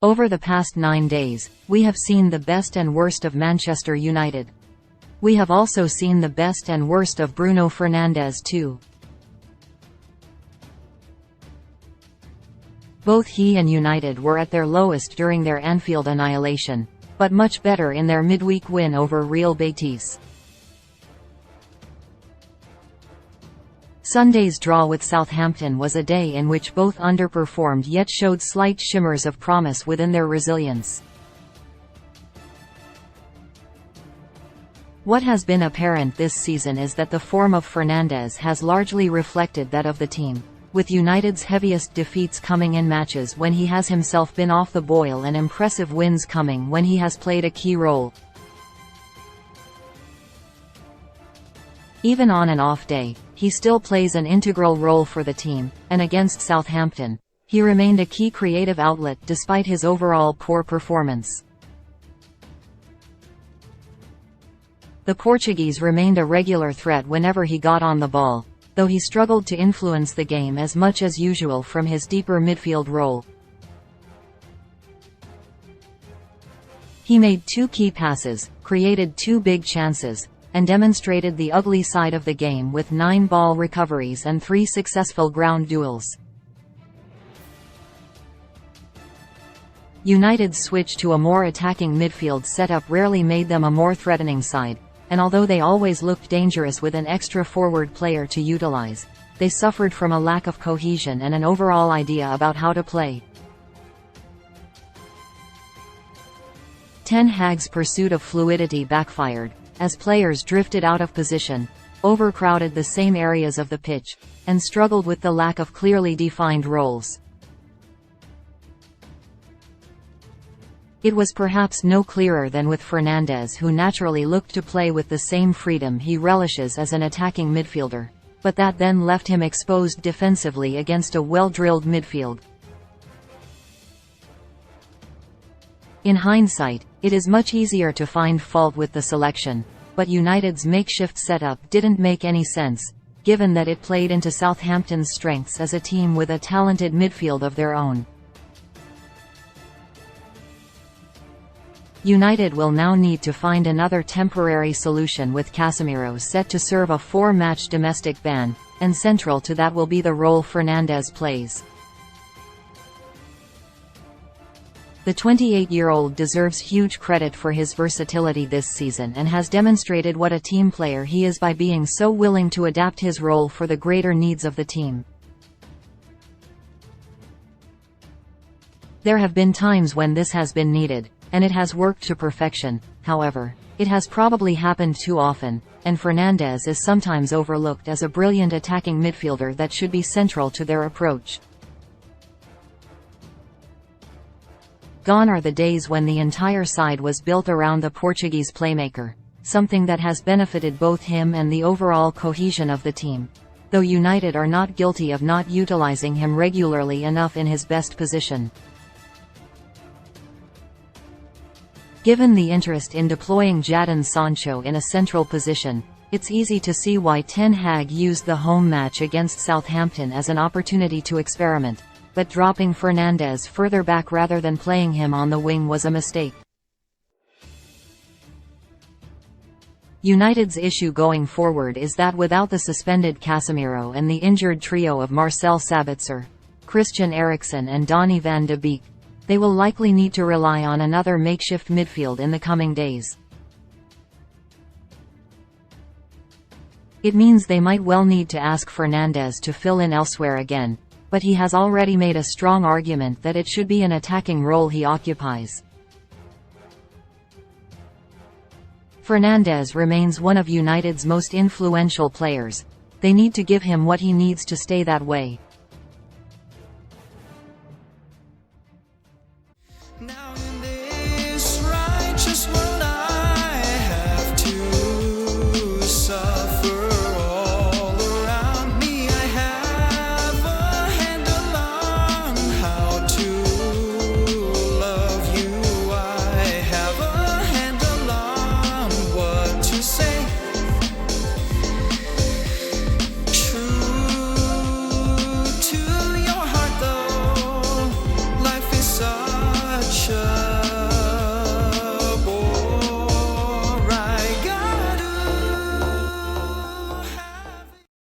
Over the past 9 days, we have seen the best and worst of Manchester United. We have also seen the best and worst of Bruno Fernandes too. Both he and United were at their lowest during their Anfield annihilation, but much better in their midweek win over Real Betis. Sunday's draw with Southampton was a day in which both underperformed yet showed slight shimmers of promise within their resilience. What has been apparent this season is that the form of Fernandes has largely reflected that of the team, with United's heaviest defeats coming in matches when he has himself been off the boil and impressive wins coming when he has played a key role. Even on an off day, he still plays an integral role for the team, and against Southampton, he remained a key creative outlet despite his overall poor performance. The Portuguese remained a regular threat whenever he got on the ball, though he struggled to influence the game as much as usual from his deeper midfield role. He made 2 key passes, created 2 big chances, and demonstrated the ugly side of the game with 9 ball recoveries and 3 successful ground duels. United's switch to a more attacking midfield setup rarely made them a more threatening side, and although they always looked dangerous with an extra forward player to utilize, they suffered from a lack of cohesion and an overall idea about how to play. Ten Hag's pursuit of fluidity backfired, as players drifted out of position, overcrowded the same areas of the pitch, and struggled with the lack of clearly defined roles. It was perhaps no clearer than with Fernandes, who naturally looked to play with the same freedom he relishes as an attacking midfielder, but that then left him exposed defensively against a well-drilled midfield. In hindsight, it is much easier to find fault with the selection, but United's makeshift setup didn't make any sense, given that it played into Southampton's strengths as a team with a talented midfield of their own. United will now need to find another temporary solution, with Casemiro set to serve a 4-match domestic ban, and central to that will be the role Fernandes plays. The 28-year-old deserves huge credit for his versatility this season and has demonstrated what a team player he is by being so willing to adapt his role for the greater needs of the team. There have been times when this has been needed, and it has worked to perfection. However, it has probably happened too often, and Fernandes is sometimes overlooked as a brilliant attacking midfielder that should be central to their approach. Gone are the days when the entire side was built around the Portuguese playmaker, something that has benefited both him and the overall cohesion of the team, though United are not guilty of not utilizing him regularly enough in his best position. Given the interest in deploying Jadon Sancho in a central position, it's easy to see why Ten Hag used the home match against Southampton as an opportunity to experiment, but dropping Fernandes further back rather than playing him on the wing was a mistake. United's issue going forward is that without the suspended Casemiro and the injured trio of Marcel Sabitzer, Christian Eriksen and Donny van de Beek, they will likely need to rely on another makeshift midfield in the coming days. It means they might well need to ask Fernandes to fill in elsewhere again, but he has already made a strong argument that it should be an attacking role he occupies. Fernandes remains one of United's most influential players. They need to give him what he needs to stay that way.